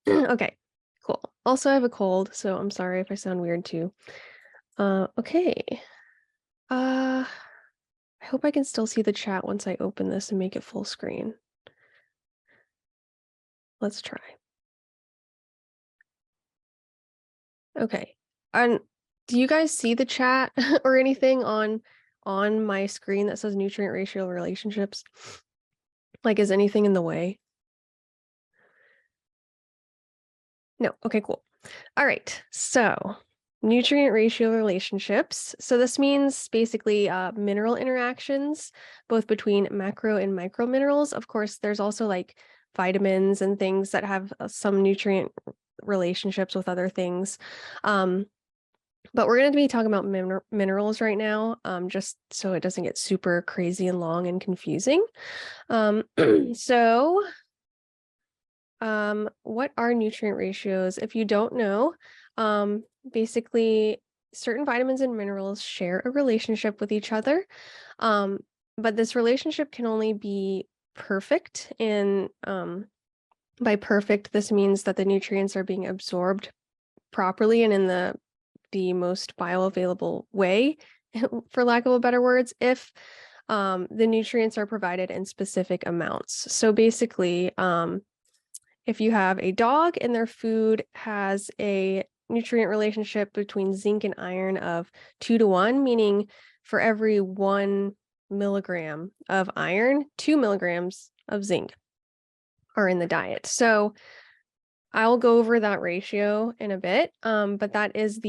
Okay, cool. Also, I have a cold, so I'm sorry if I sound weird too. Okay. I hope I can still see the chat once I open this and make it full screen. Let's try. Okay. And do you guys see the chat or anything on my screen that says nutrient ratio relationships? Like, is anything in the way? No. Okay, cool. All right. So, nutrient ratio relationships. So this means basically mineral interactions, both between macro and micro minerals. Of course, there's also like vitamins and things that have some nutrient relationships with other things. But we're going to be talking about minerals right now, just so it doesn't get super crazy and long and confusing. So what are nutrient ratios? If you don't know, basically certain vitamins and minerals share a relationship with each other. Um, but this relationship can only be perfect. And by perfect, this means that the nutrients are being absorbed properly and in the most bioavailable way, for lack of a better words, if the nutrients are provided in specific amounts. So basically, if you have a dog and their food has a nutrient relationship between zinc and iron of 2 to 1, meaning for every 1 milligram of iron, 2 milligrams of zinc are in the diet. So I'll go over that ratio in a bit, but that is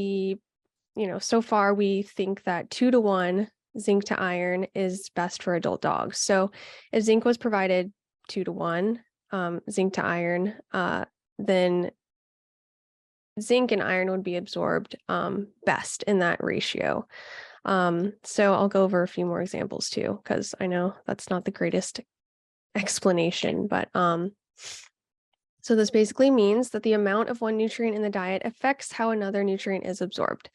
so far we think that 2 to 1 zinc to iron is best for adult dogs. So if zinc was provided 2 to 1, zinc to iron, then zinc and iron would be absorbed best in that ratio. So I'll go over a few more examples too, because I know that's not the greatest explanation, but so this basically means that the amount of one nutrient in the diet affects how another nutrient is absorbed.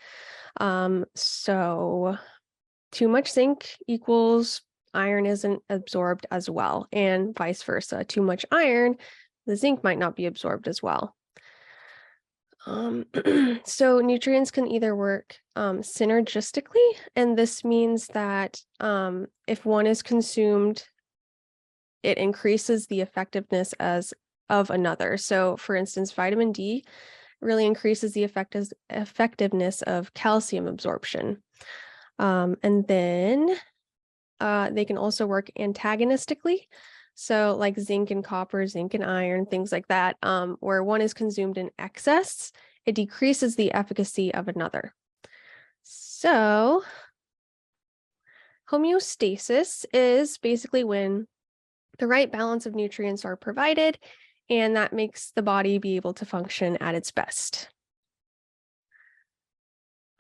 So too much zinc equals iron isn't absorbed as well, and vice versa. Too much iron, the zinc might not be absorbed as well. So nutrients can either work synergistically, and this means that if one is consumed, it increases the effectiveness of another. So for instance, vitamin D really increases the effectiveness of calcium absorption. And then they can also work antagonistically. So like zinc and copper, zinc and iron, things like that, where one is consumed in excess, it decreases the efficacy of another. So homeostasis is basically when the right balance of nutrients are provided, and that makes the body be able to function at its best.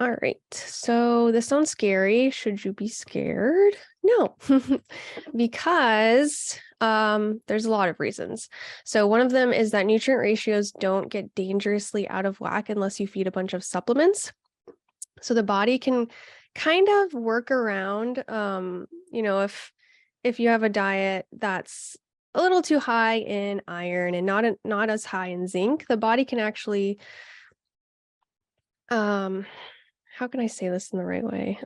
All right, so this sounds scary. Should you be scared? No, because there's a lot of reasons. So one of them is that nutrient ratios don't get dangerously out of whack unless you feed a bunch of supplements. So the body can kind of work around, if you have a diet that's a little too high in iron and not as high in zinc, the body can actually how can I say this in the right way?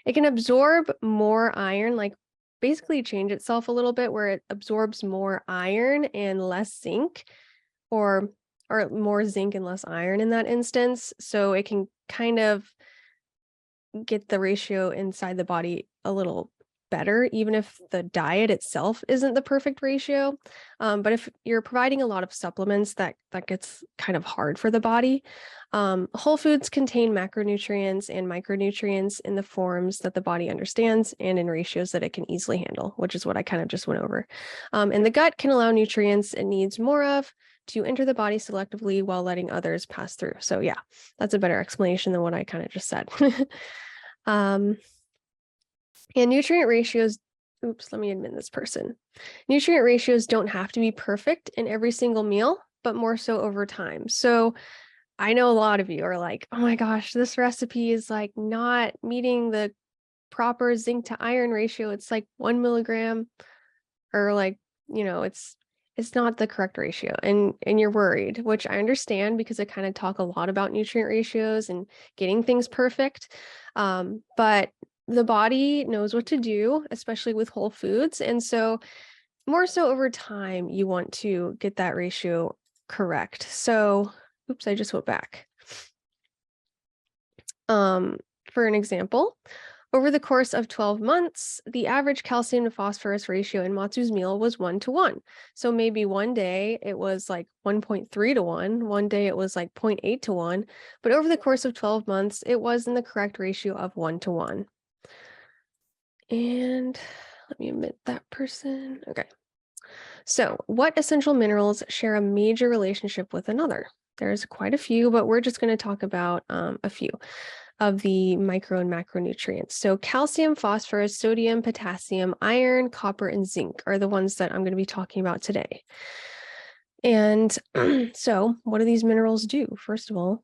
It can absorb more iron, like basically change itself a little bit where it absorbs more iron and less zinc, or more zinc and less iron in that instance. So it can kind of get the ratio inside the body a little better, even if the diet itself isn't the perfect ratio. But if you're providing a lot of supplements, that gets kind of hard for the body. Whole foods contain macronutrients and micronutrients in the forms that the body understands and in ratios that it can easily handle, which is what I kind of just went over. And the gut can allow nutrients it needs more of to enter the body selectively while letting others pass through. So yeah, that's a better explanation than what I kind of just said. And nutrient ratios, oops, let me admit this person. Nutrient ratios don't have to be perfect in every single meal, but more so over time. So I know a lot of you are like, oh my gosh, this recipe is like not meeting the proper zinc to iron ratio. It's like 1 milligram, or like, it's it's not the correct ratio, and you're worried, which I understand because I kind of talk a lot about nutrient ratios and getting things perfect. But the body knows what to do, especially with whole foods. And so more so over time, you want to get that ratio correct. So, oops, I just went back. For an example, over the course of 12 months, the average calcium to phosphorus ratio in Matsu's meal was 1 to 1. So maybe one day it was like 1.3 to 1, one day it was like 0.8 to 1, but over the course of 12 months, it was in the correct ratio of 1 to 1. And let me omit that person. Okay. So, what essential minerals share a major relationship with another? There's quite a few, but we're just going to talk about a few of the micro and macronutrients. So, calcium, phosphorus, sodium, potassium, iron, copper, and zinc are the ones that I'm going to be talking about today. And so, what do these minerals do, first of all,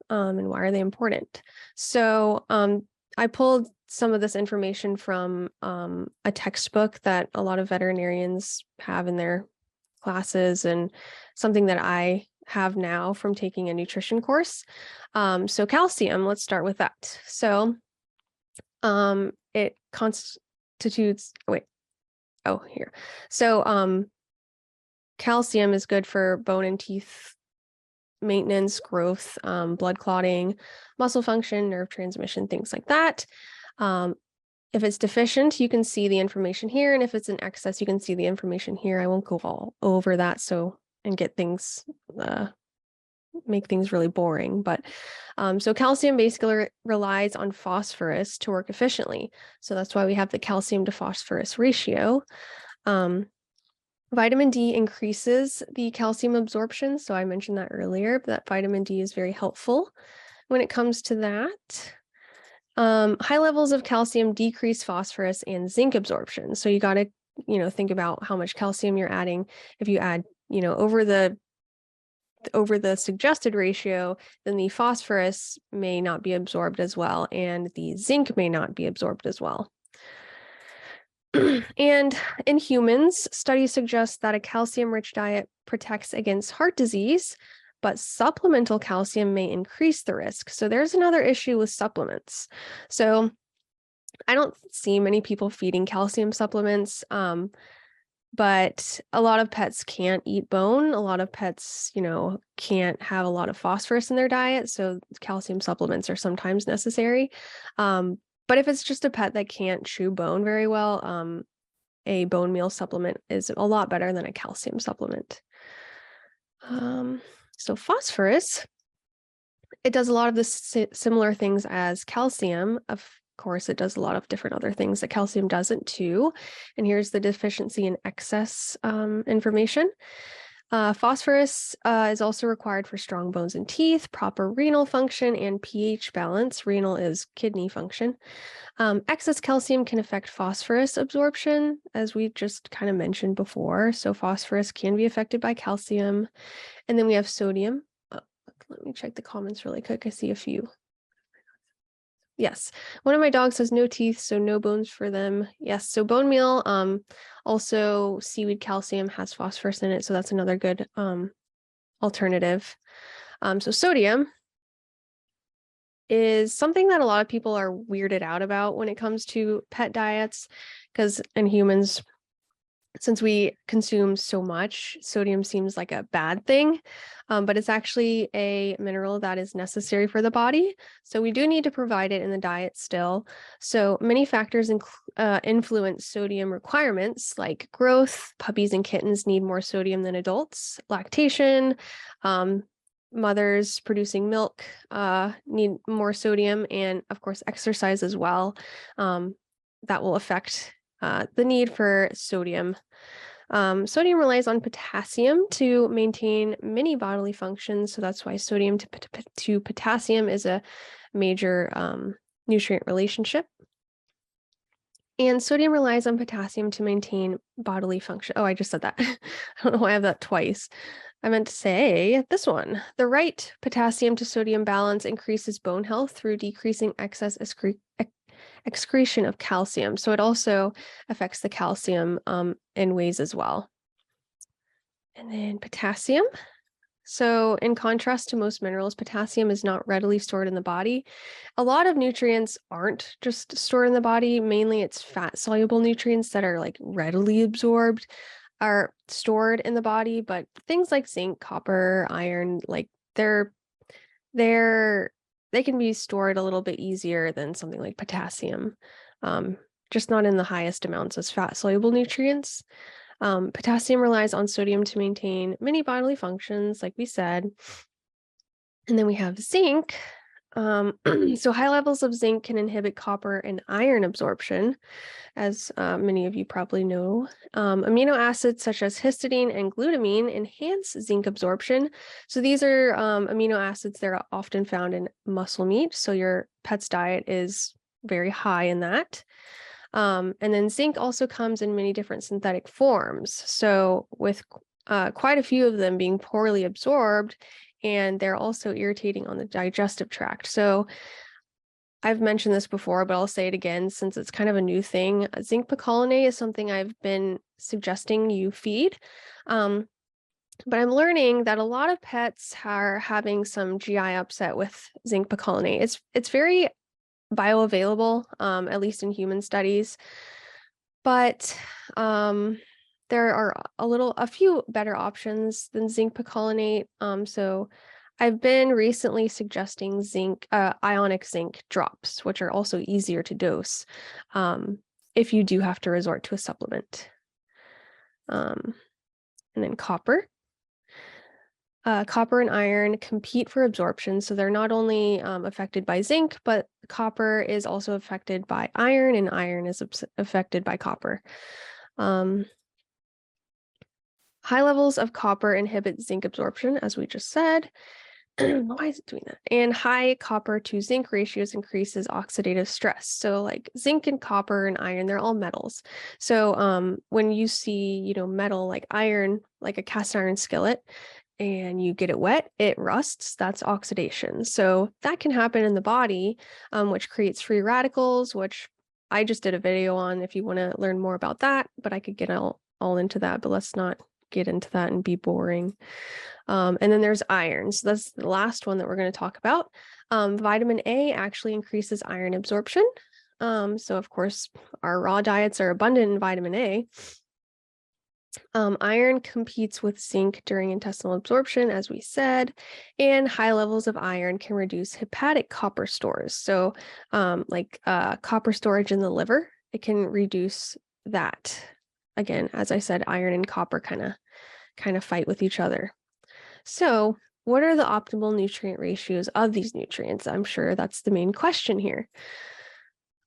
and why are they important? So, I pulled some of this information from a textbook that a lot of veterinarians have in their classes, and something that I have now from taking a nutrition course. So calcium, let's start with that. So it constitutes, here. So calcium is good for bone and teeth maintenance, growth, blood clotting, muscle function, nerve transmission, things like that. If it's deficient, you can see the information here. And if it's in excess, you can see the information here. I won't go all over that and get things, make things really boring. But so calcium basically relies on phosphorus to work efficiently. So that's why we have the calcium to phosphorus ratio. Vitamin D increases the calcium absorption. So I mentioned that earlier, but that vitamin D is very helpful when it comes to that. High levels of calcium decrease phosphorus and zinc absorption. So you got to, think about how much calcium you're adding. If you add, over the suggested ratio, then the phosphorus may not be absorbed as well, and the zinc may not be absorbed as well. And in humans, studies suggest that a calcium-rich diet protects against heart disease, but supplemental calcium may increase the risk. So there's another issue with supplements. So I don't see many people feeding calcium supplements, but a lot of pets can't eat bone. A lot of pets, can't have a lot of phosphorus in their diet. So calcium supplements are sometimes necessary. But if it's just a pet that can't chew bone very well, a bone meal supplement is a lot better than a calcium supplement. So phosphorus, it does a lot of the similar things as calcium. Of course, it does a lot of different other things that calcium doesn't too. And here's the deficiency and excess information. Phosphorus is also required for strong bones and teeth, proper renal function, and pH balance. Renal is kidney function. Excess calcium can affect phosphorus absorption, as we just kind of mentioned before. So phosphorus can be affected by calcium. And then we have sodium. Let me check the comments really quick. I see a few. Yes, one of my dogs has no teeth, so no bones for them. Yes, so bone meal, also seaweed calcium has phosphorus in it, so that's another good alternative. So sodium is something that a lot of people are weirded out about when it comes to pet diets, because in humans, since we consume so much, sodium seems like a bad thing, but it's actually a mineral that is necessary for the body. So we do need to provide it in the diet still. So many factors influence sodium requirements, like growth. Puppies and kittens need more sodium than adults. Lactation, mothers producing milk need more sodium, and of course exercise as well. That will affect the need for sodium. Sodium relies on potassium to maintain many bodily functions, so that's why sodium to potassium is a major nutrient relationship. And sodium relies on potassium to maintain bodily function. Oh, I just said that. I don't know why I have that twice. I meant to say this one. The right potassium to sodium balance increases bone health through decreasing excess excretion of calcium. So it also affects the calcium in ways as well. And then potassium. So in contrast to most minerals, potassium is not readily stored in the body. A lot of nutrients aren't just stored in the body. Mainly it's fat soluble nutrients that are like readily absorbed are stored in the body, but things like zinc, copper, iron, like they're they can be stored a little bit easier than something like potassium. Just not in the highest amounts as fat soluble nutrients. Potassium relies on sodium to maintain many bodily functions, like we said. And then we have zinc. So high levels of zinc can inhibit copper and iron absorption, as many of you probably know. Amino acids such as histidine and glutamine enhance zinc absorption. So these are amino acids that are often found in muscle meat. So your pet's diet is very high in that. And then zinc also comes in many different synthetic forms. So with quite a few of them being poorly absorbed, and they're also irritating on the digestive tract. So I've mentioned this before, but I'll say it again since it's kind of a new thing. Zinc picolinate is something I've been suggesting you feed. But I'm learning that a lot of pets are having some GI upset with zinc picolinate. It's very bioavailable, at least in human studies. But there are a few better options than zinc picolinate. So I've been recently suggesting ionic zinc drops, which are also easier to dose if you do have to resort to a supplement. And then copper. Copper and iron compete for absorption, so they're not only affected by zinc, but copper is also affected by iron, and iron is affected by copper. High levels of copper inhibit zinc absorption, as we just said. Why is it doing that? And high copper to zinc ratios increases oxidative stress. So like zinc and copper and iron, they're all metals. So when you see, metal like iron, like a cast iron skillet, and you get it wet, it rusts. That's oxidation. So that can happen in the body, which creates free radicals, which I just did a video on if you want to learn more about that, but I could get all into that, but let's not get into that and be boring. And then there's iron. So that's the last one that we're going to talk about. Vitamin A actually increases iron absorption. So of course, our raw diets are abundant in vitamin A. Iron competes with zinc during intestinal absorption, as we said, and high levels of iron can reduce hepatic copper stores. So copper storage in the liver, it can reduce that. Again, as I said, iron and copper kind of fight with each other. So what are the optimal nutrient ratios of these nutrients? I'm sure that's the main question here.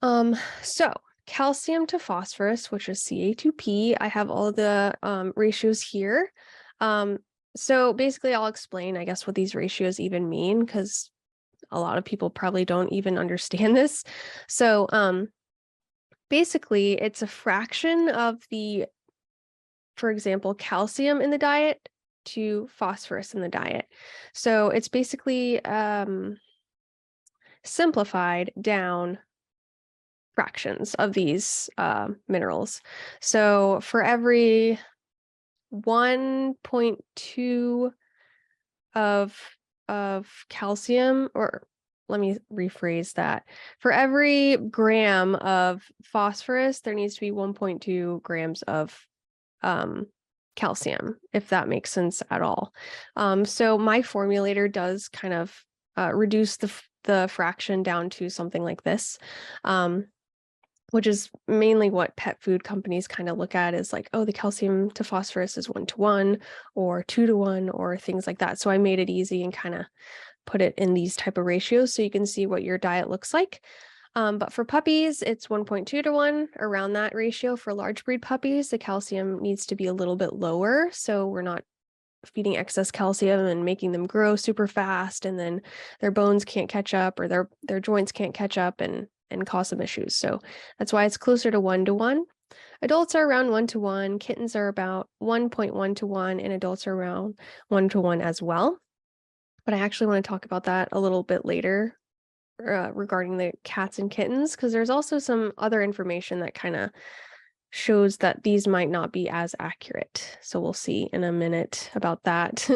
So calcium to phosphorus, which is Ca2P, I have all the ratios here. So basically I'll explain, I guess, what these ratios even mean, because a lot of people probably don't even understand this. So basically it's a fraction of the, for example, calcium in the diet to phosphorus in the diet. So it's basically simplified down fractions of these minerals. So for every 1.2 of calcium, or let me rephrase that. For every gram of phosphorus, there needs to be 1.2 grams of calcium, if that makes sense at all. So my formulator does kind of reduce the fraction down to something like this, which is mainly what pet food companies kind of look at, is like, oh, the calcium to phosphorus is 1:1 or 2:1 or things like that. So I made it easy and kind of put it in these type of ratios so you can see what your diet looks like. But for puppies, it's 1.2:1, around that ratio. For large breed puppies, the calcium needs to be a little bit lower, so we're not feeding excess calcium and making them grow super fast, and then their bones can't catch up, or their joints can't catch up and cause some issues. So that's why it's closer to 1:1. Adults are around 1:1, kittens are about 1.1:1, and adults are around 1:1 as well. But I actually want to talk about that a little bit later regarding the cats and kittens, because there's also some other information that kind of shows that these might not be as accurate. So we'll see in a minute about that.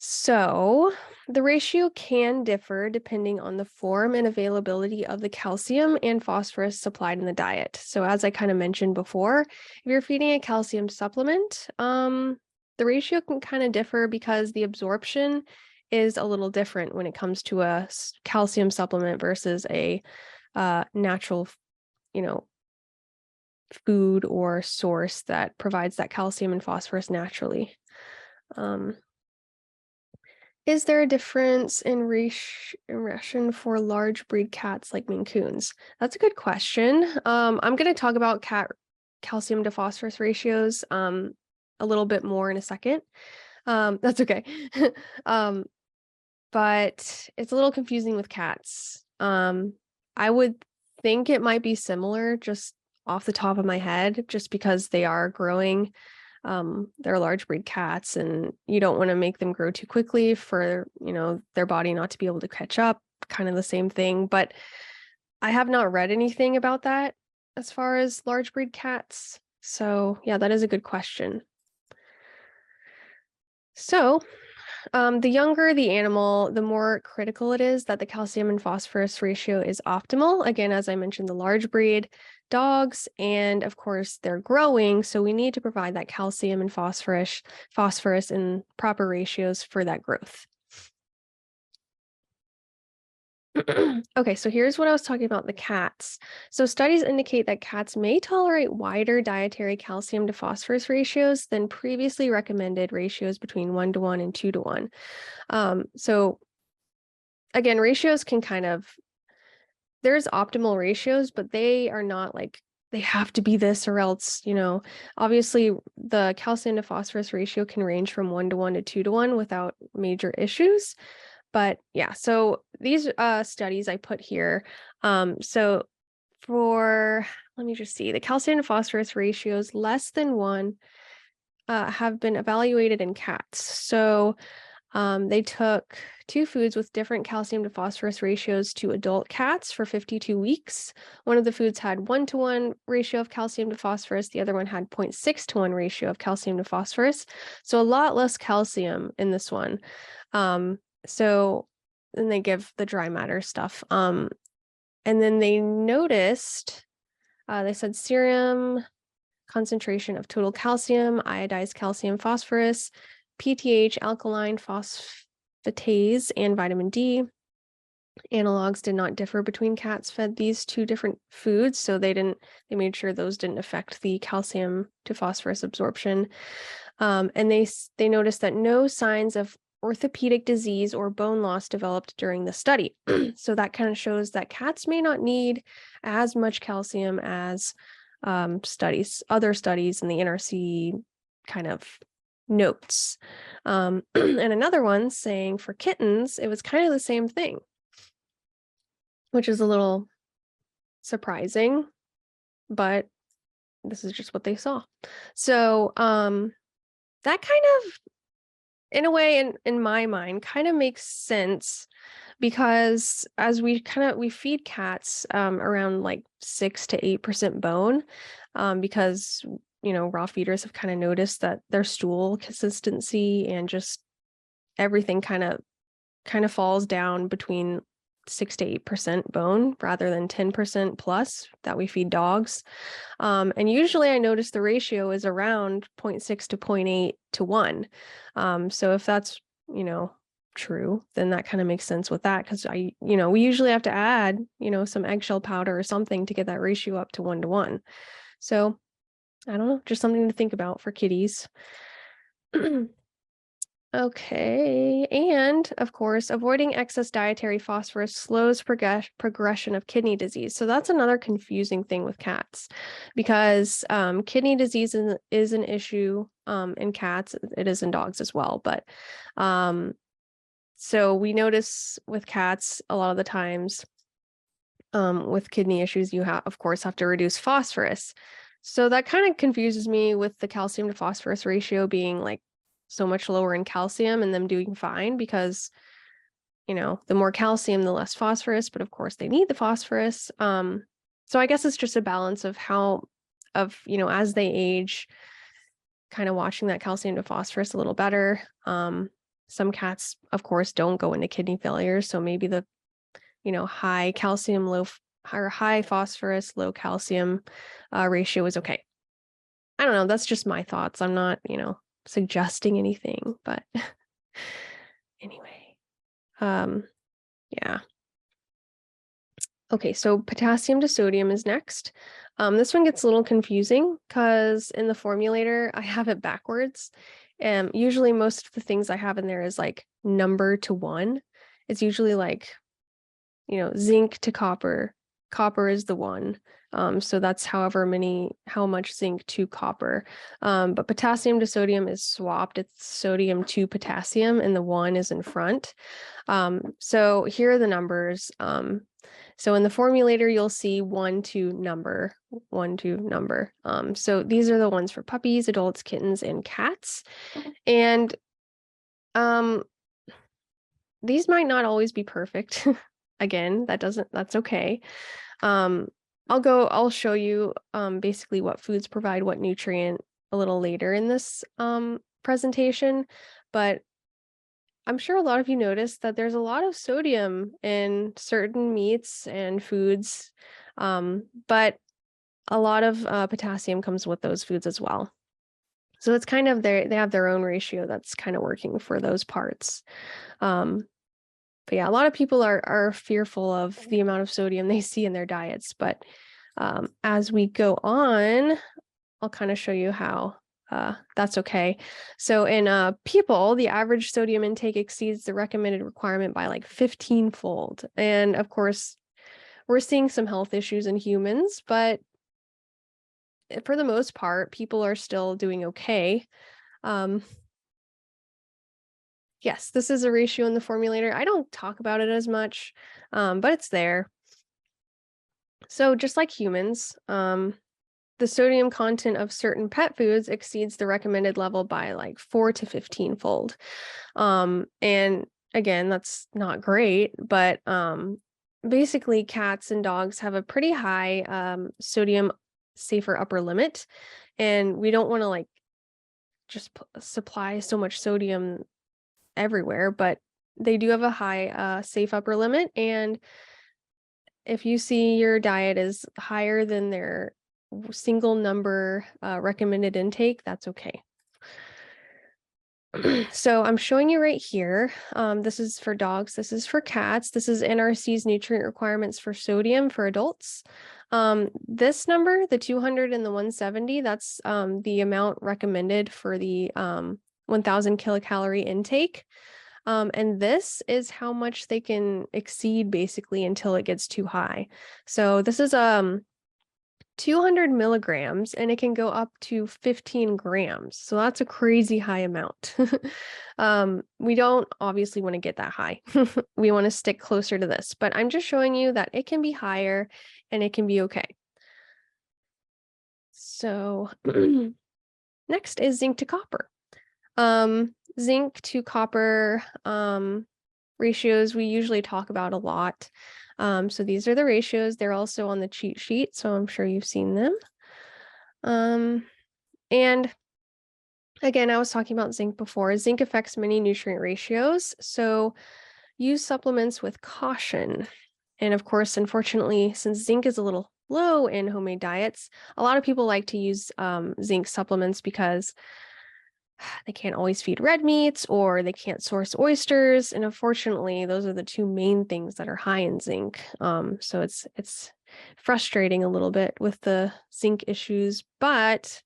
So the ratio can differ depending on the form and availability of the calcium and phosphorus supplied in the diet. So as I kind of mentioned before, if you're feeding a calcium supplement, the ratio can kind of differ because the absorption is a little different when it comes to a calcium supplement versus a natural, food or source that provides that calcium and phosphorus naturally. Is there a difference in ration for large breed cats like Maine Coons? That's a good question. I'm going to talk about cat calcium to phosphorus ratios a little bit more in a second. That's okay. But it's a little confusing with cats. I would think it might be similar just off the top of my head, just because they are growing. They're large breed cats, and you don't want to make them grow too quickly for, their body not to be able to catch up, kind of the same thing. But I have not read anything about that as far as large breed cats. So yeah, that is a good question. So the younger the animal, the more critical it is that the calcium and phosphorus ratio is optimal. Again, as I mentioned, the large breed dogs, and of course they're growing, so we need to provide that calcium and phosphorus in proper ratios for that growth. Okay, so here's what I was talking about, the cats. So studies indicate that cats may tolerate wider dietary calcium to phosphorus ratios than previously recommended ratios between 1:1 and 2:1. So again, ratios can there's optimal ratios, but they are not like they have to be this or else, obviously the calcium to phosphorus ratio can range from 1:1 to 2:1 without major issues. But yeah, so these studies I put here, so let me just see, the calcium to phosphorus ratios less than 1 have been evaluated in cats. So they took 2 foods with different calcium to phosphorus ratios to adult cats for 52 weeks. One of the foods had 1:1 ratio of calcium to phosphorus. The other one had 0.6:1 ratio of calcium to phosphorus. So a lot less calcium in this one. So then they give the dry matter stuff. And then they noticed, they said serum concentration of total calcium, iodized calcium, phosphorus, PTH, alkaline phosphatase, and vitamin D. Analogs did not differ between cats fed these 2 different foods, so they made sure those didn't affect the calcium to phosphorus absorption. And they noticed that no signs of orthopedic disease or bone loss developed during the study. So that kind of shows that cats may not need as much calcium as other studies in the NRC kind of notes. And another one saying for kittens, it was kind of the same thing, which is a little surprising, but this is just what they saw. So that kind of, in a way, in my mind, kind of makes sense, because as we feed cats around like 6 to 8% bone, because raw feeders have kind of noticed that their stool consistency and just everything kind of falls down between 6 to 8% bone rather than 10% plus that we feed dogs. And usually I notice the ratio is around 0.6 to 0.8 to 1. So if that's, true, then that kind of makes sense with that, because we usually have to add, some eggshell powder or something to get that ratio up to 1:1. So I don't know, just something to think about for kitties. Okay, and of course, avoiding excess dietary phosphorus slows progression of kidney disease. So that's another confusing thing with cats, because kidney disease is an issue in cats. It is in dogs as well, but so we notice with cats a lot of the times with kidney issues, you of course have to reduce phosphorus. So that kind of confuses me with the calcium to phosphorus ratio being like so much lower in calcium and them doing fine, because the more calcium, the less phosphorus, but of course they need the phosphorus. So I guess it's just a balance of how of, as they age, kind of watching that calcium to phosphorus a little better. Some cats, of course, don't go into kidney failure. So maybe the, high calcium, high phosphorus, low calcium ratio is okay. I don't know. That's just my thoughts. I'm not, suggesting anything, but anyway, yeah. Okay, so potassium to sodium is next. This one gets a little confusing because in the formulator, I have it backwards. Usually most of the things I have in there is like number to 1. It's usually like, zinc to copper. Copper is the 1. So that's how much zinc to copper. But potassium to sodium is swapped. It's sodium to potassium and the 1 is in front. So here are the numbers. So in the formulator, you'll see 1 to number. So these are the ones for puppies, adults, kittens, and cats. And these might not always be perfect. Again, that's okay. I'll show you basically what foods provide what nutrient a little later in this presentation, but I'm sure a lot of you noticed that there's a lot of sodium in certain meats and foods, but a lot of potassium comes with those foods as well. So it's kind of they have their own ratio that's kind of working for those parts. But yeah, a lot of people are fearful of the amount of sodium they see in their diets. But as we go on, I'll kind of show you how that's okay. So in people, the average sodium intake exceeds the recommended requirement by like 15-fold. And of course, we're seeing some health issues in humans, but for the most part, people are still doing okay. Yes, this is a ratio in the formulator. I don't talk about it as much, but it's there. So just like humans, the sodium content of certain pet foods exceeds the recommended level by like 4 to 15-fold. And again, that's not great, but basically cats and dogs have a pretty high sodium safer upper limit, and we don't want to like just supply so much sodium everywhere, but they do have a high safe upper limit. And if you see your diet is higher than their single number recommended intake, that's okay. So I'm showing you right here. This is for dogs. This is for cats. This is NRC's nutrient requirements for sodium for adults. This number, the 200 and the 170, that's the amount recommended for the 1000 kilocalorie intake. And this is how much they can exceed basically until it gets too high. So this is 200 milligrams and it can go up to 15 grams. So that's a crazy high amount. We don't obviously want to get that high. We want to stick closer to this, but I'm just showing you that it can be higher and it can be okay. So next is zinc to copper. Zinc to copper ratios we usually talk about a lot. So these are the ratios. They're also on the cheat sheet, so I'm sure you've seen them. And again, I was talking about zinc before. Zinc affects many nutrient ratios, so use supplements with caution. And of course, unfortunately, since zinc is a little low in homemade diets, a lot of people like to use zinc supplements because they can't always feed red meats or they can't source oysters. And unfortunately, those are the two main things that are high in zinc. So it's frustrating a little bit with the zinc issues, but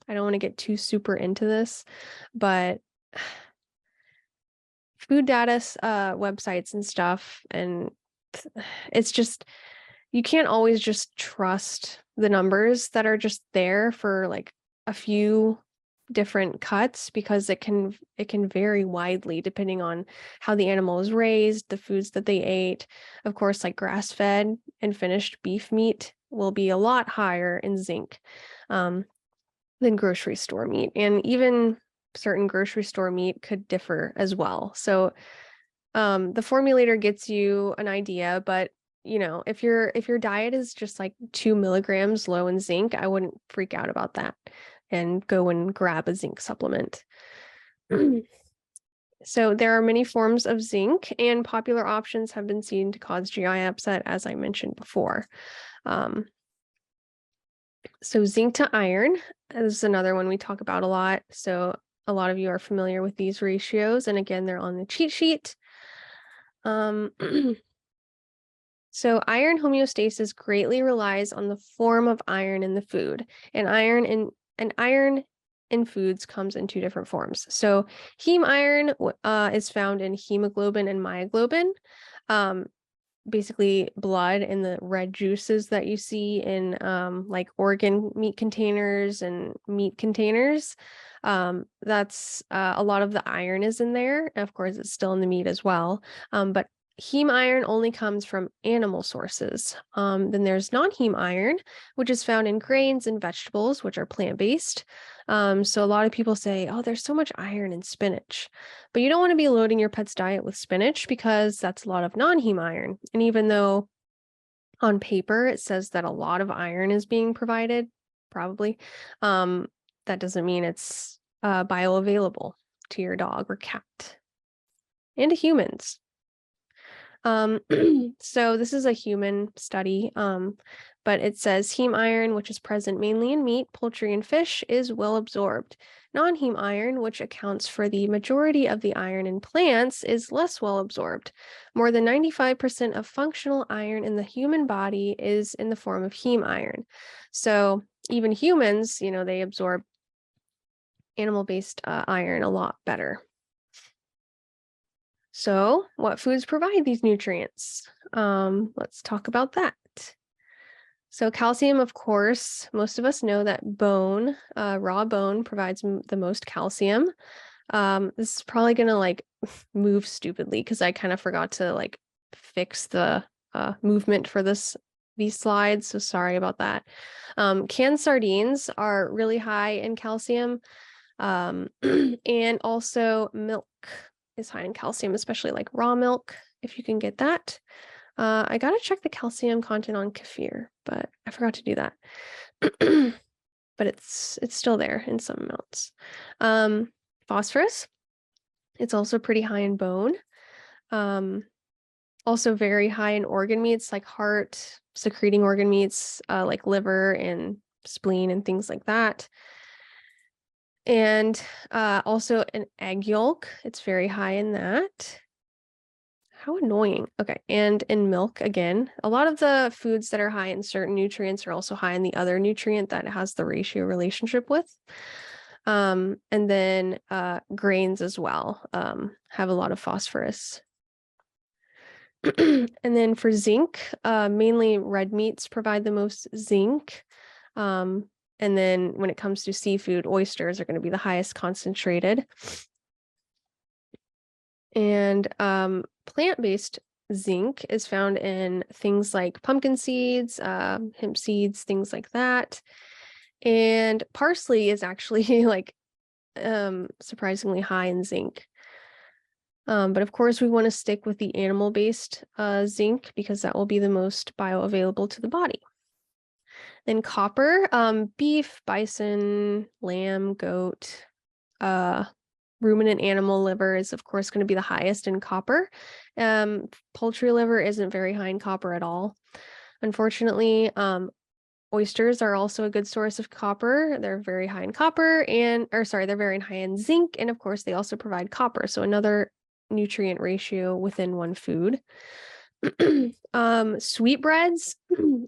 I don't want to get too super into this, but food data websites and stuff, and it's just, you can't always just trust the numbers that are just there for like a few different cuts, because it can vary widely depending on how the animal is raised, the foods that they ate. Of course, like grass-fed and finished beef meat will be a lot higher in zinc than grocery store meat, and even certain grocery store meat could differ as well. So the formulator gets you an idea, but if your diet is just like 2 milligrams low in zinc, I wouldn't freak out about that and go and grab a zinc supplement. So there are many forms of zinc, and popular options have been seen to cause GI upset, as I mentioned before. So zinc to iron is another one we talk about a lot. So a lot of you are familiar with these ratios, and again, they're on the cheat sheet. So iron homeostasis greatly relies on the form of iron in the food, and iron in foods comes in two different forms. So heme iron is found in hemoglobin and myoglobin, basically blood and the red juices that you see in like organ meat containers and meat containers. That's a lot of the iron is in there. Of course, it's still in the meat as well. But heme iron only comes from animal sources. Then there's non-heme iron, which is found in grains and vegetables, which are plant-based. So a lot of people say, oh, there's so much iron in spinach. But you don't want to be loading your pet's diet with spinach because that's a lot of non-heme iron. And even though on paper it says that a lot of iron is being provided, probably, that doesn't mean it's bioavailable to your dog or cat and to humans. So this is a human study, but it says heme iron, which is present mainly in meat, poultry, and fish, is well absorbed. Non-heme iron, which accounts for the majority of the iron in plants, is less well absorbed. More than 95% of functional iron in the human body is in the form of heme iron. So even humans, they absorb animal-based iron a lot better. So what foods provide these nutrients? Let's talk about that. So calcium, of course, most of us know that bone, raw bone provides the most calcium. This is probably going to like move stupidly because I kind of forgot to like fix the movement for these slides. So sorry about that. Canned sardines are really high in calcium. And also milk is high in calcium, especially like raw milk, if you can get that. I gotta check the calcium content on kefir, but I forgot to do that. But it's still there in some amounts. Phosphorus, it's also pretty high in bone. Also very high in organ meats like heart, secreting organ meats like liver and spleen and things like that. And also an egg yolk, it's very high in that. How annoying. Okay, and in milk, again, a lot of the foods that are high in certain nutrients are also high in the other nutrient that it has the ratio relationship with. And then grains as well have a lot of phosphorus. And then for zinc, mainly red meats provide the most zinc. And then when it comes to seafood, oysters are going to be the highest concentrated. And plant-based zinc is found in things like pumpkin seeds, hemp seeds, things like that. And parsley is actually like surprisingly high in zinc. But of course, we want to stick with the animal-based zinc because that will be the most bioavailable to the body. Then copper, beef, bison, lamb, goat, ruminant animal liver is of course going to be the highest in copper. Poultry liver isn't very high in copper at all. Unfortunately, oysters are also a good source of copper. They're very high in copper they're very high in zinc. And of course they also provide copper. So another nutrient ratio within one food. Sweetbreads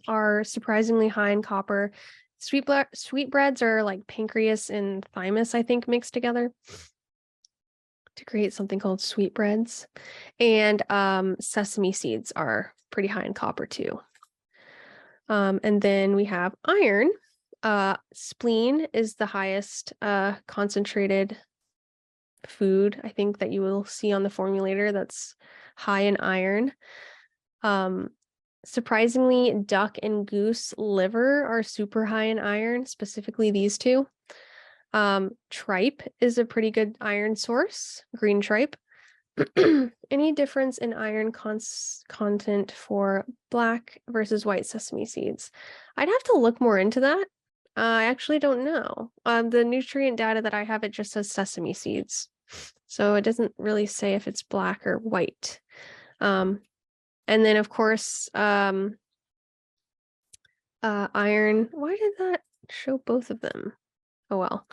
are surprisingly high in copper. Sweetbreads are like pancreas and thymus, I think, mixed together to create something called sweetbreads. And sesame seeds are pretty high in copper too. And then we have iron. Spleen is the highest concentrated food, I think, that you will see on the formulator that's high in iron. Surprisingly, duck and goose liver are super high in iron, specifically these two. Tripe is a pretty good iron source, green tripe. Any difference in iron content for black versus white sesame seeds? I'd have to look more into that. I actually don't know. The nutrient data that I have, it just says sesame seeds. So it doesn't really say if it's black or white. And then of course, iron. Why did that show both of them? Oh well.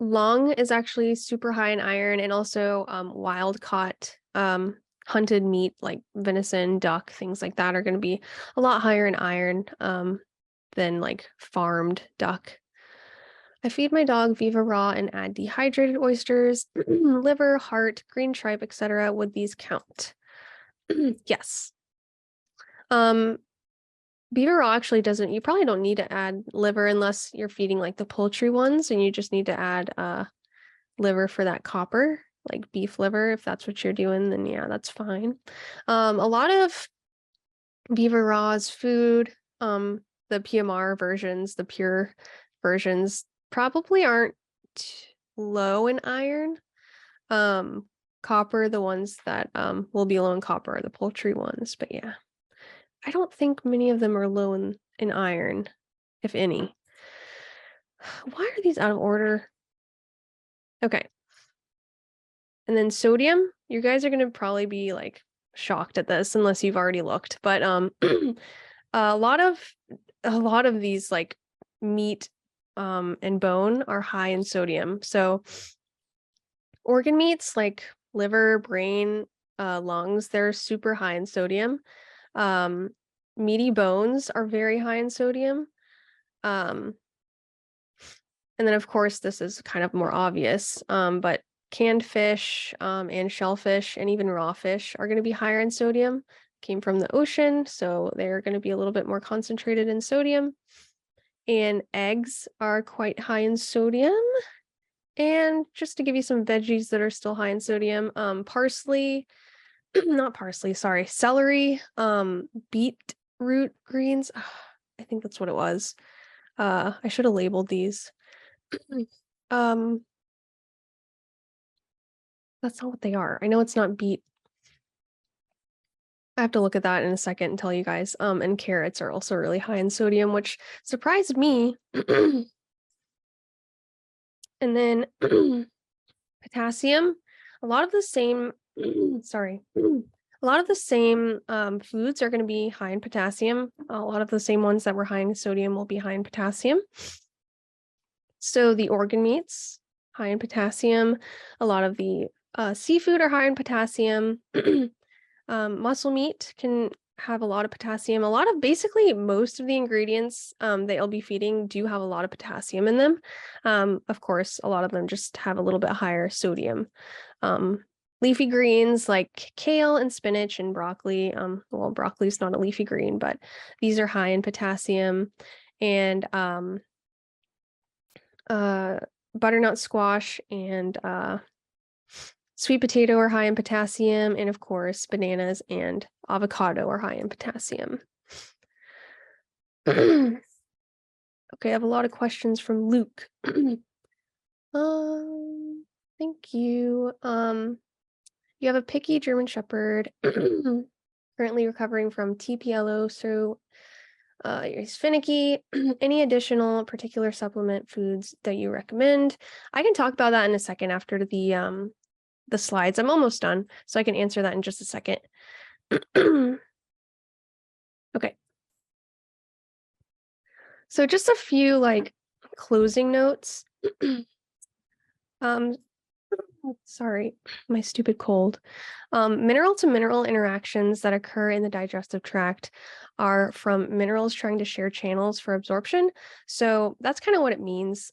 Lung is actually super high in iron, and also wild caught hunted meat like venison, duck, things like that are going to be a lot higher in iron than like farmed duck. I feed my dog Viva Raw and add dehydrated oysters, liver, heart, green tripe, etc. Would these count? Yes. Viva Raw actually doesn't, you probably don't need to add liver unless you're feeding like the poultry ones, and you just need to add liver for that copper, like beef liver. If that's what you're doing, then yeah, that's fine. A lot of Viva Raw's food, the PMR versions, the pure versions, probably aren't low in iron. Copper, the ones that will be low in copper are the poultry ones, but yeah. I don't think many of them are low in iron, if any. Why are these out of order? Okay. And then sodium, you guys are going to probably be like shocked at this unless you've already looked, but a lot of these like meat and bone are high in sodium. So organ meats like liver, brain, lungs, they're super high in sodium. Meaty bones are very high in sodium. And then of course this is kind of more obvious, but canned fish and shellfish and even raw fish are going to be higher in sodium. Came from the ocean, so they're going to be a little bit more concentrated in sodium. And eggs are quite high in sodium. And just to give you some veggies that are still high in sodium, parsley, not parsley, sorry, celery, beetroot greens. I think that's what it was. I should have labeled these. That's not what they are. I know it's not beet. I have to look at that in a second and tell you guys. And carrots are also really high in sodium, which surprised me. And then potassium, a lot of the same, sorry, a lot of the same foods are going to be high in potassium. A lot of the same ones that were high in sodium will be high in potassium. So the organ meats, high in potassium. A lot of the seafood are high in potassium. Muscle meat can have a lot of potassium. A lot of basically most of the ingredients that you'll be feeding do have a lot of potassium in them. Of course, a lot of them just have a little bit higher sodium. Leafy greens like kale and spinach and broccoli. Well, broccoli is not a leafy green, but these are high in potassium. And butternut squash and sweet potato are high in potassium, and of course, bananas and avocado are high in potassium. Okay, I have a lot of questions from Luke. Thank you. You have a picky German Shepherd, currently recovering from TPLO, so he's finicky. Any additional particular supplement foods that you recommend? I can talk about that in a second after the slides. I'm almost done, so I can answer that in just a second. Okay. So just a few like closing notes. Sorry, my stupid cold. Mineral to mineral interactions that occur in the digestive tract are from minerals trying to share channels for absorption. So that's kind of what it means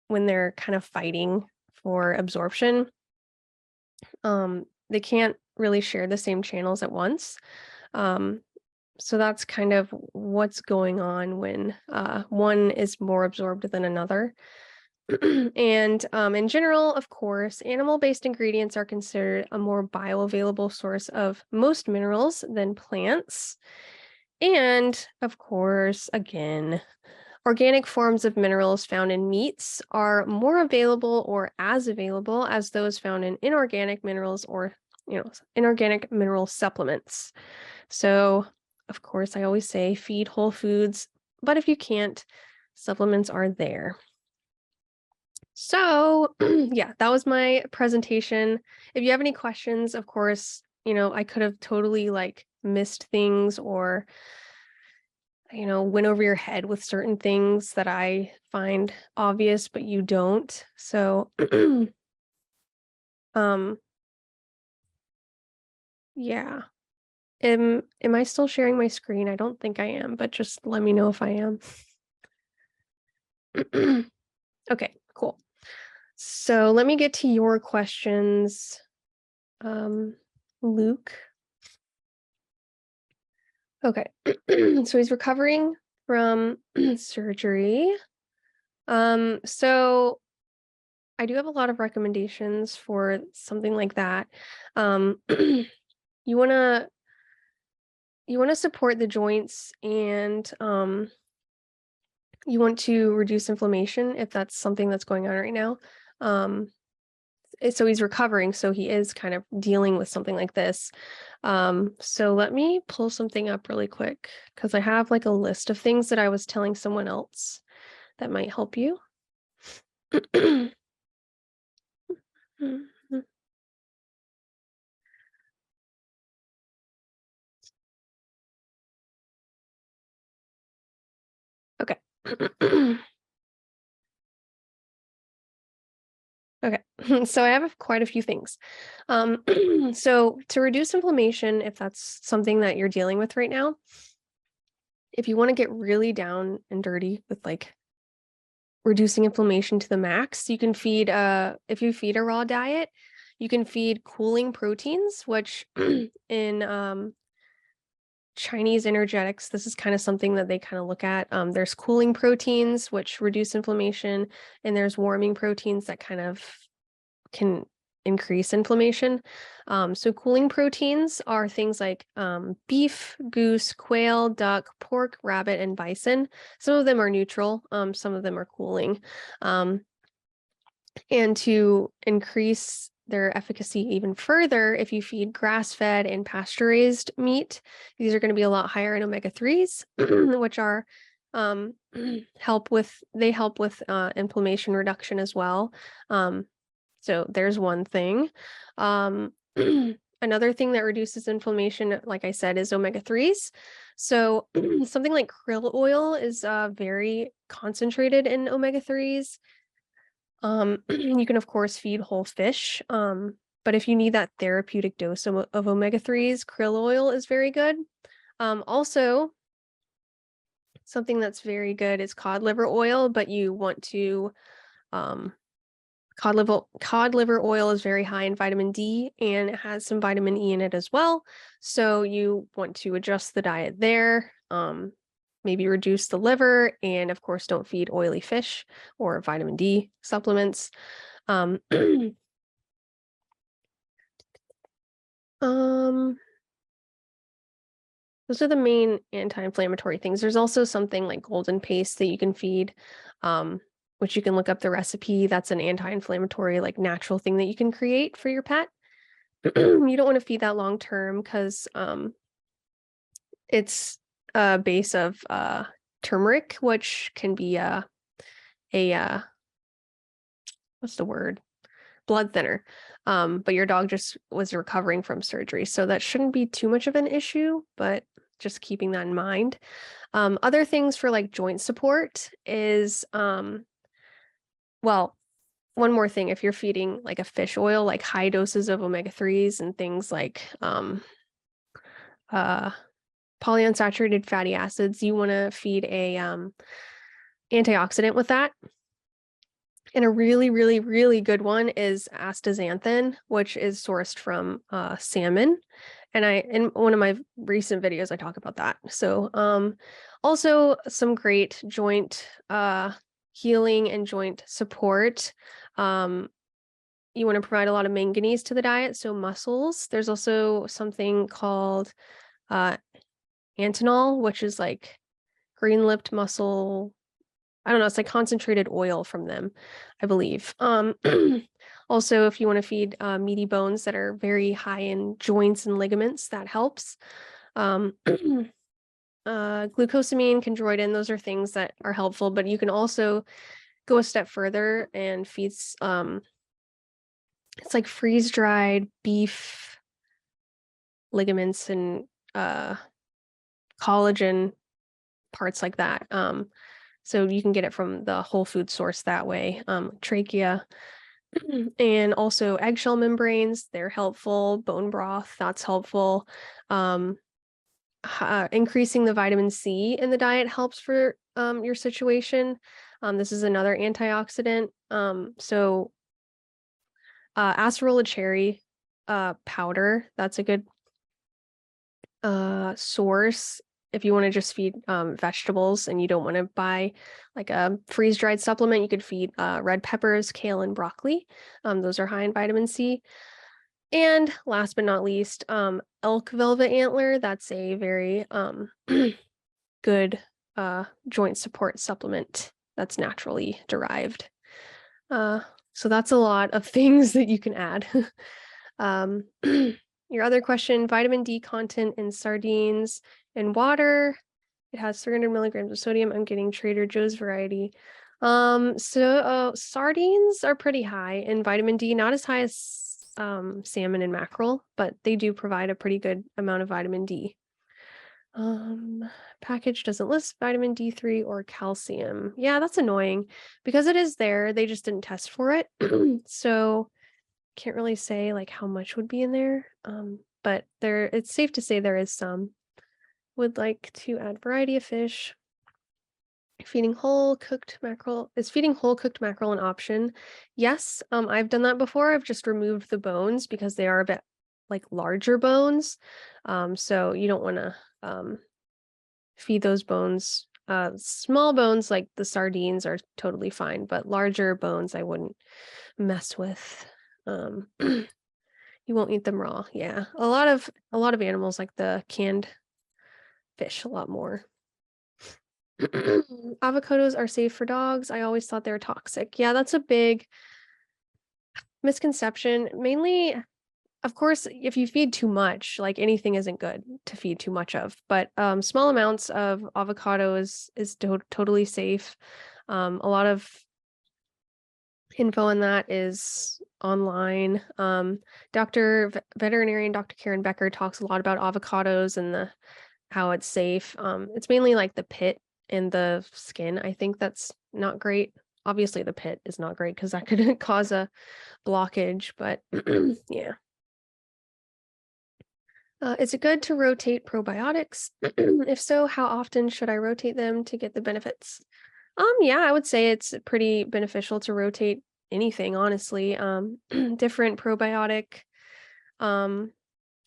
when they're kind of fighting for absorption. They can't really share the same channels at once. So that's kind of what's going on when one is more absorbed than another. And in general, of course, animal-based ingredients are considered a more bioavailable source of most minerals than plants. And of course, again, Organic forms of minerals found in meats are more available or as available as those found in inorganic minerals or, inorganic mineral supplements. So, of course, I always say feed whole foods, but if you can't, supplements are there. So, yeah, that was my presentation. If you have any questions, of course, I could have totally like missed things or went over your head with certain things that I find obvious, but you don't. So, yeah. Am I still sharing my screen? I don't think I am, but just let me know if I am. Okay, cool. So let me get to your questions. Luke. Okay. So he's recovering from surgery. So I do have a lot of recommendations for something like that. You want to support the joints and you want to reduce inflammation if that's something that's going on right now. So he's recovering, so he is kind of dealing with something like this. So let me pull something up really quick because I have like a list of things that I was telling someone else that might help you. Okay. Okay, so I have quite a few things. So to reduce inflammation, if that's something that you're dealing with right now, if you want to get really down and dirty with like reducing inflammation to the max, you can feed, if you feed a raw diet, you can feed cooling proteins, which in Chinese energetics, this is kind of something that they kind of look at. There's cooling proteins, which reduce inflammation, and there's warming proteins that kind of can increase inflammation. So cooling proteins are things like beef, goose, quail, duck, pork, rabbit, and bison. Some of them are neutral, some of them are cooling. And to increase their efficacy even further, if you feed grass-fed and pasture-raised meat, these are going to be a lot higher in omega-3s, which are help with inflammation reduction as well. So there's one thing. Another thing that reduces inflammation, like I said, is omega-3s. So something like krill oil is very concentrated in omega-3s. You can of course feed whole fish, but if you need that therapeutic dose of omega-3s, krill oil is very good. Also, something that's very good is cod liver oil, but you want to cod liver oil is very high in vitamin D and it has some vitamin E in it as well. So you want to adjust the diet there. Maybe reduce the liver, and of course don't feed oily fish or vitamin D supplements. Those are the main anti-inflammatory things. There's also something like golden paste that you can feed, which you can look up the recipe. That's an anti-inflammatory, like natural thing that you can create for your pet. You don't want to feed that long term because it's a base of turmeric, which can be a what's the word? Blood thinner. But your dog just was recovering from surgery, so that shouldn't be too much of an issue, but just keeping that in mind. Other things for like joint support is, well, one more thing, if you're feeding like a fish oil, like high doses of omega-3s and things like polyunsaturated fatty acids, you want to feed a antioxidant with that. And a really, really, really good one is astaxanthin, which is sourced from salmon. And in one of my recent videos, I talk about that. So also some great joint healing and joint support. You want to provide a lot of manganese to the diet. So mussels. There's also something called Antinol, which is like green-lipped mussel I don't know, it's like concentrated oil from them, I believe. Also, if you want to feed meaty bones that are very high in joints and ligaments, that helps. Glucosamine, chondroitin, those are things that are helpful, but you can also go a step further and feed it's like freeze-dried beef ligaments and collagen parts like that. So you can get it from the whole food source that way. Trachea and also eggshell membranes, they're helpful. Bone broth, that's helpful. Increasing the vitamin C in the diet helps for your situation. This is another antioxidant. So acerola cherry powder, that's a good source if you want to just feed vegetables and you don't want to buy like a freeze-dried supplement. You could feed red peppers, kale, and broccoli. Those are high in vitamin C. And last but not least, elk velvet antler. That's a very good joint support supplement that's naturally derived. So that's a lot of things that you can add. Your other question, vitamin D content in sardines and water. It has 300 milligrams of sodium. I'm getting Trader Joe's variety. Sardines are pretty high in vitamin D, not as high as salmon and mackerel, but they do provide a pretty good amount of vitamin D. Package doesn't list vitamin D3 or calcium. Yeah, that's annoying because it is there. They just didn't test for it. So can't really say like how much would be in there. But it's safe to say there is some. Would like to add variety of fish. Feeding whole cooked mackerel. Is feeding whole cooked mackerel an option? Yes, I've done that before. I've just removed the bones because they are a bit like larger bones. So you don't want to feed those bones. Small bones like the sardines are totally fine, but larger bones I wouldn't mess with. You won't eat them raw. Yeah, a lot of animals like the canned fish a lot more. Avocados are safe for dogs. I always thought they were toxic. Yeah, that's a big misconception. Mainly, of course, if you feed too much, like anything isn't good to feed too much of, but small amounts of avocado is totally safe. A lot of info on that is online. Veterinarian Dr. Karen Becker talks a lot about avocados and how it's safe. It's mainly like the pit and the skin. I think that's not great. Obviously, the pit is not great because that could cause a blockage, but yeah. Is it good to rotate probiotics? If so, how often should I rotate them to get the benefits? Yeah, I would say it's pretty beneficial to rotate anything, honestly. Different probiotic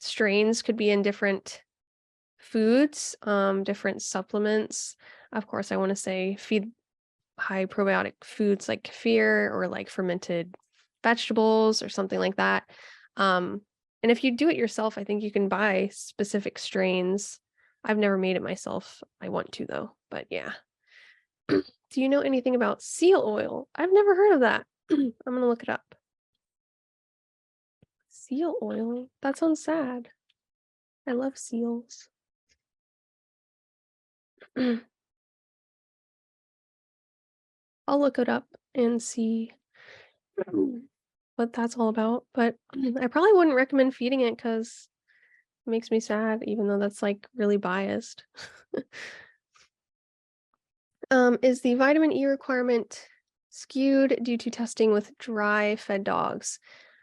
strains could be in different foods, different supplements. Of course, I want to say feed high probiotic foods like kefir or like fermented vegetables or something like that. And if you do it yourself, I think you can buy specific strains. I've never made it myself. I want to though, but yeah. Do you know anything about seal oil? I've never heard of that. I'm gonna look it up. Seal oil? That sounds sad. I love seals. I'll look it up and see what that's all about. But I probably wouldn't recommend feeding it because it makes me sad, even though that's like really biased. Is the vitamin E requirement skewed due to testing with dry fed dogs?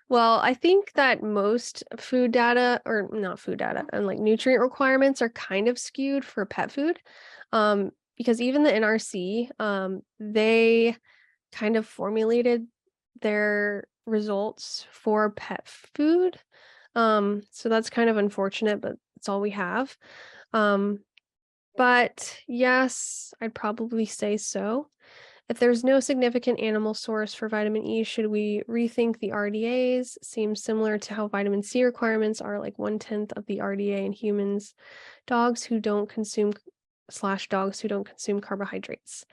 Well, I think that most food data, or not food data, and like nutrient requirements are kind of skewed for pet food. Because even the NRC, they kind of formulated their results for pet food. So that's kind of unfortunate, but it's all we have. But yes, I'd probably say so. If there's no significant animal source for vitamin E, should we rethink the RDAs? Seems similar to how vitamin C requirements are like 1/10 of the RDA in humans, dogs who don't consume carbohydrates.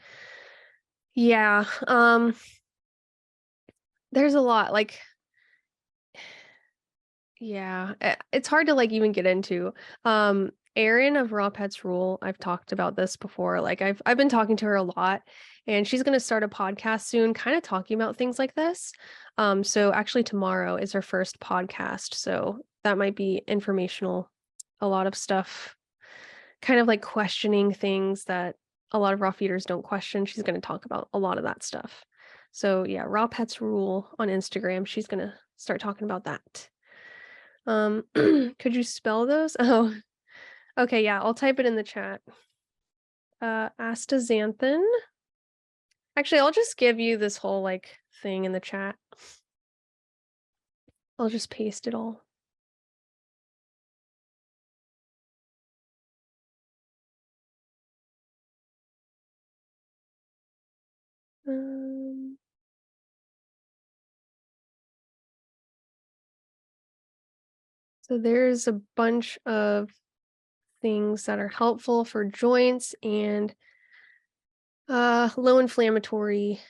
Yeah, there's a lot, like yeah, it's hard to, like, even get into. Erin of Raw Pets Rule, I've talked about this before, like, I've been talking to her a lot, and she's gonna start a podcast soon, kinda talking about things like this. So actually tomorrow is her first podcast, so that might be informational. A lot of stuff, kind of, like, questioning things that a lot of raw feeders don't question, she's gonna talk about a lot of that stuff. So, yeah, Raw Pets Rule on Instagram, she's gonna start talking about that. Could you spell those? Oh, okay, yeah, I'll type it in the chat. Astaxanthin. Actually, I'll just give you this whole, like, thing in the chat. I'll just paste it all. Um, so there's a bunch of things that are helpful for joints and low inflammatory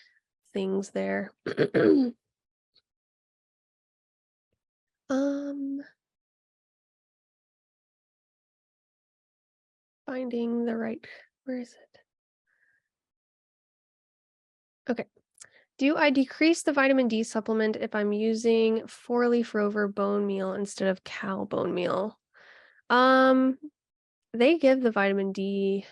things there. Um, finding the right, where is it? Okay. Do I decrease the vitamin D supplement if I'm using 4-leaf rover bone meal instead of cow bone meal? Um, they give the vitamin D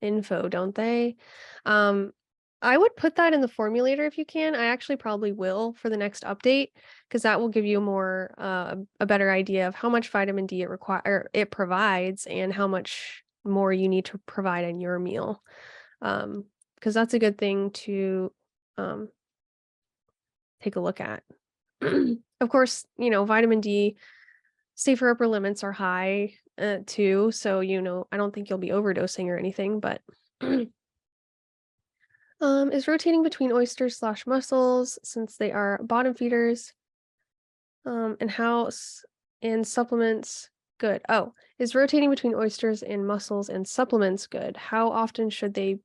info, don't they? Um, I would put that in the formulator if you can. I actually probably will for the next update because that will give you more a better idea of how much vitamin D it provides and how much more you need to provide in your meal. Because that's a good thing to um take a look at. Of course, vitamin D safer upper limits are high too, so I don't think you'll be overdosing or anything, but is rotating between oysters slash mussels since they are bottom feeders, and and supplements good. Oh, is rotating between oysters and mussels and supplements good? How often should they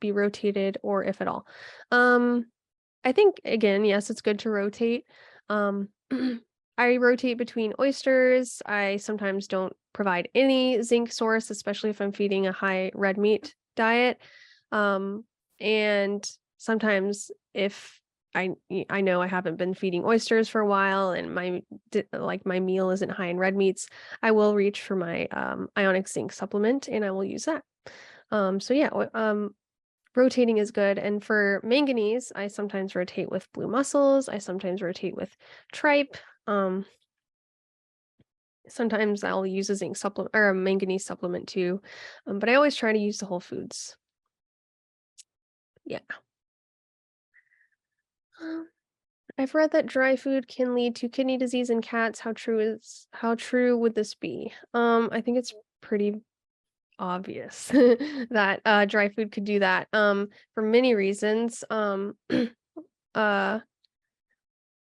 be rotated or if at all? Um I think again, yes, it's good to rotate. Um, I rotate between oysters. I sometimes don't provide any zinc source, especially if I'm feeding a high red meat diet. Um, and sometimes if I know I haven't been feeding oysters for a while and my meal isn't high in red meats, I will reach for my ionic zinc supplement and I will use that. So yeah, rotating is good, and for manganese, I sometimes rotate with blue mussels, I sometimes rotate with tripe, sometimes I'll use a zinc supplement or a manganese supplement too, but I always try to use the whole foods. Yeah. Um, I've read that dry food can lead to kidney disease in cats. How true would this be? I think it's pretty obvious that dry food could do that for many reasons. Uh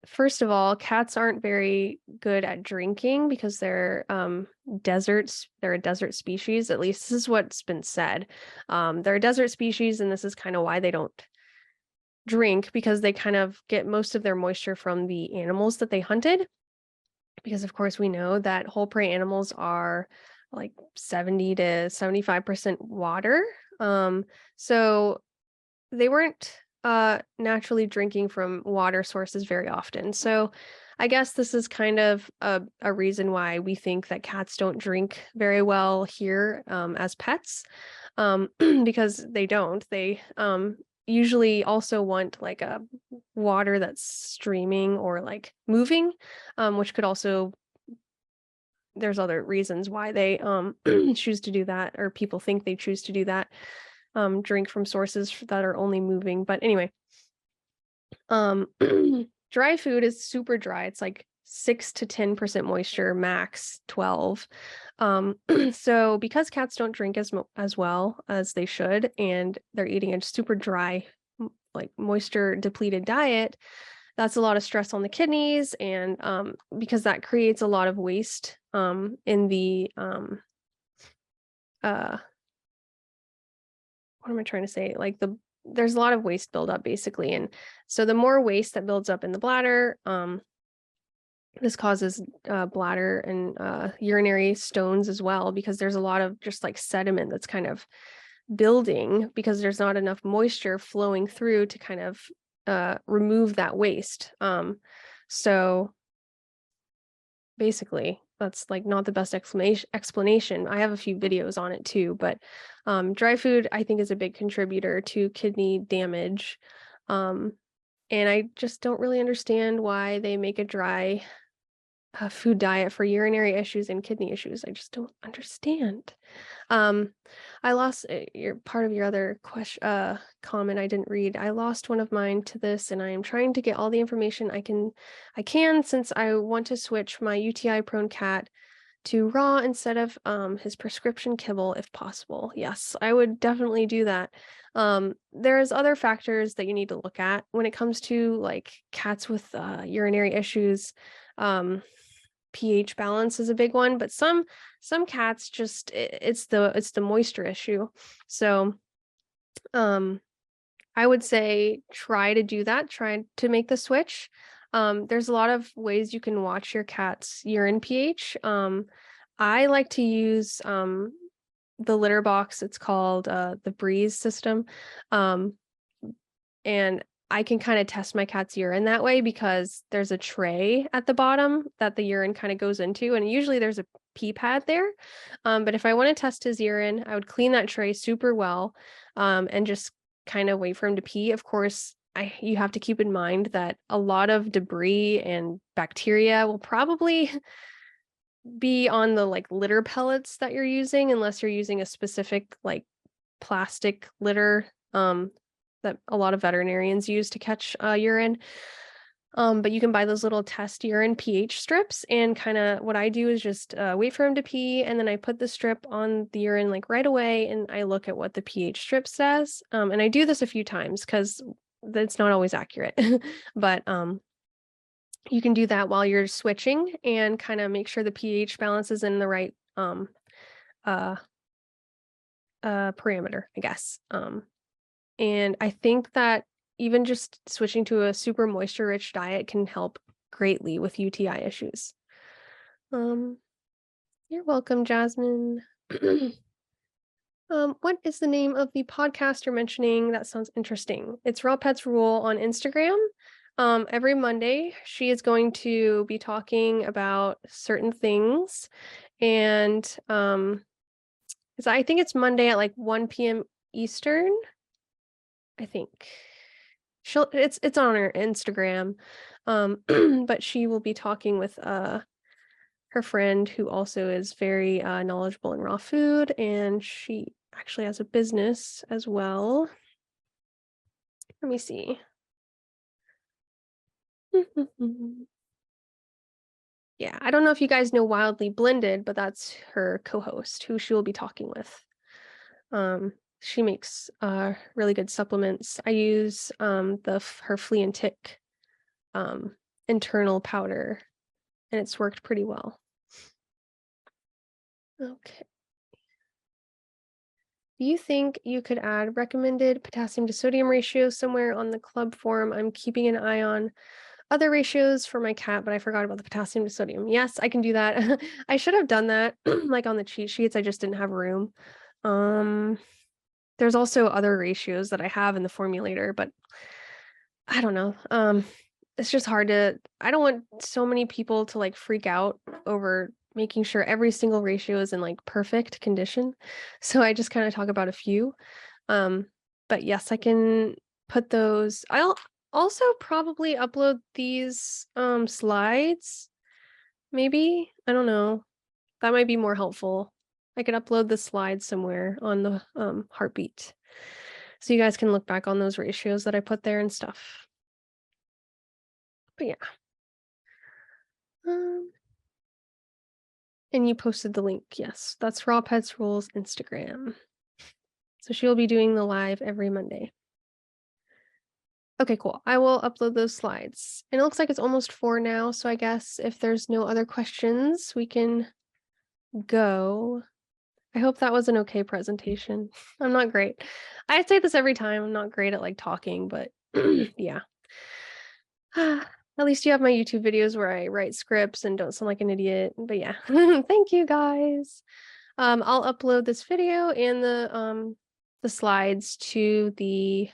First of all, cats aren't very good at drinking because they're a desert species, at least this is what's been said. They're a desert species, and this is kind of why they don't drink because they kind of get most of their moisture from the animals that they hunted. Because of course we know that whole prey animals are like 70 to 75% water. So they weren't naturally drinking from water sources very often. So I guess this is kind of a reason why we think that cats don't drink very well here as pets, because they don't. They usually also want like a water that's streaming or like moving, which could also there's other reasons why they choose to do that, or people think they choose to do that, drink from sources that are only moving. But anyway, um, dry food is super dry. It's like 6 to 10% moisture, max 12. So because cats don't drink as well as they should, and they're eating a super dry, like moisture depleted diet, that's a lot of stress on the kidneys, and because that creates a lot of waste in the uh what am I trying to say? Like there's a lot of waste buildup basically. And so the more waste that builds up in the bladder, this causes bladder and urinary stones as well, because there's a lot of just like sediment that's kind of building because there's not enough moisture flowing through to kind of remove that waste. So basically, that's like not the best explanation. I have a few videos on it too, but dry food I think is a big contributor to kidney damage. And I just don't really understand why they make a dry food diet for urinary issues and kidney issues. I just don't understand. I lost your part of your other question, comment I didn't read. I lost one of mine to this, and I am trying to get all the information I can since I want to switch my UTI prone cat to raw instead of his prescription kibble if possible. Yes, I would definitely do that. There's other factors that you need to look at when it comes to like cats with urinary issues. pH balance is a big one, but some cats just it's the moisture issue. So I would say try to do that, try to make the switch. There's a lot of ways you can watch your cat's urine pH. I like to use the litter box. It's called the Breeze system. And I can kind of test my cat's urine that way because there's a tray at the bottom that the urine kind of goes into, and usually there's a pee pad there. But if I want to test his urine, I would clean that tray super well and just kind of wait for him to pee. Of course, you have to keep in mind that a lot of debris and bacteria will probably be on the like litter pellets that you're using, unless you're using a specific like plastic litter that a lot of veterinarians use to catch urine. But you can buy those little test urine pH strips, and kind of what I do is just wait for him to pee, and then I put the strip on the urine like right away, and I look at what the pH strip says. And I do this a few times because that's not always accurate, but you can do that while you're switching and kind of make sure the pH balance is in the right parameter, I guess. And I think that even just switching to a super moisture-rich diet can help greatly with UTI issues. You're welcome, Jasmine. What is the name of the podcast you're mentioning? That sounds interesting. It's Raw Pets Rule on Instagram. Every Monday, she is going to be talking about certain things. And I think it's Monday at like 1 p.m. Eastern. I think it's on her Instagram. But she will be talking with her friend who also is very knowledgeable in raw food, and she actually has a business as well. Let me see. Yeah, I don't know if you guys know Wildly Blended, but that's her co-host who she will be talking with. She makes really good supplements. I use her flea and tick internal powder, and it's worked pretty well. Okay. Do you think you could add recommended potassium to sodium ratio somewhere on the club forum? I'm keeping an eye on other ratios for my cat, but I forgot about the potassium to sodium. Yes, I can do that. I should have done that like on the cheat sheets. I just didn't have room. There's also other ratios that I have in the formulator, but I don't know. It's just hard to, I don't want so many people to like freak out over making sure every single ratio is in like perfect condition. So I just kind of talk about a few. But yes, I can put those. I'll also probably upload these slides. Maybe, I don't know. That might be more helpful. I could upload the slides somewhere on the heartbeat, so you guys can look back on those ratios that I put there and stuff. But yeah. And you posted the link. Yes, that's Raw Pets Rules Instagram. So she'll be doing the live every Monday. Okay, cool. I will upload those slides. And it looks like it's almost 4 now, so I guess if there's no other questions, we can go. I hope that was an okay presentation. I'm not great. I say this every time. I'm not great at like talking, but yeah. At least you have my YouTube videos where I write scripts and don't sound like an idiot. But yeah, thank you guys. I'll upload this video and the slides to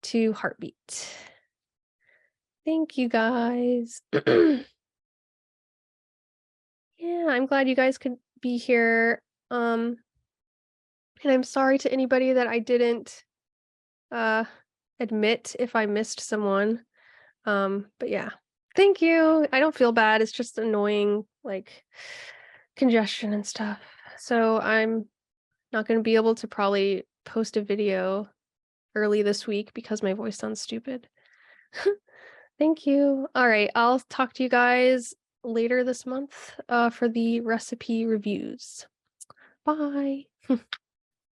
Heartbeat. Thank you guys. Yeah, I'm glad you guys could be here. And I'm sorry to anybody that I didn't admit if I missed someone. But yeah. Thank you. I don't feel bad. It's just annoying, like congestion and stuff. So I'm not going to be able to probably post a video early this week because my voice sounds stupid. Thank you. All right, I'll talk to you guys later this month for the recipe reviews. Bye.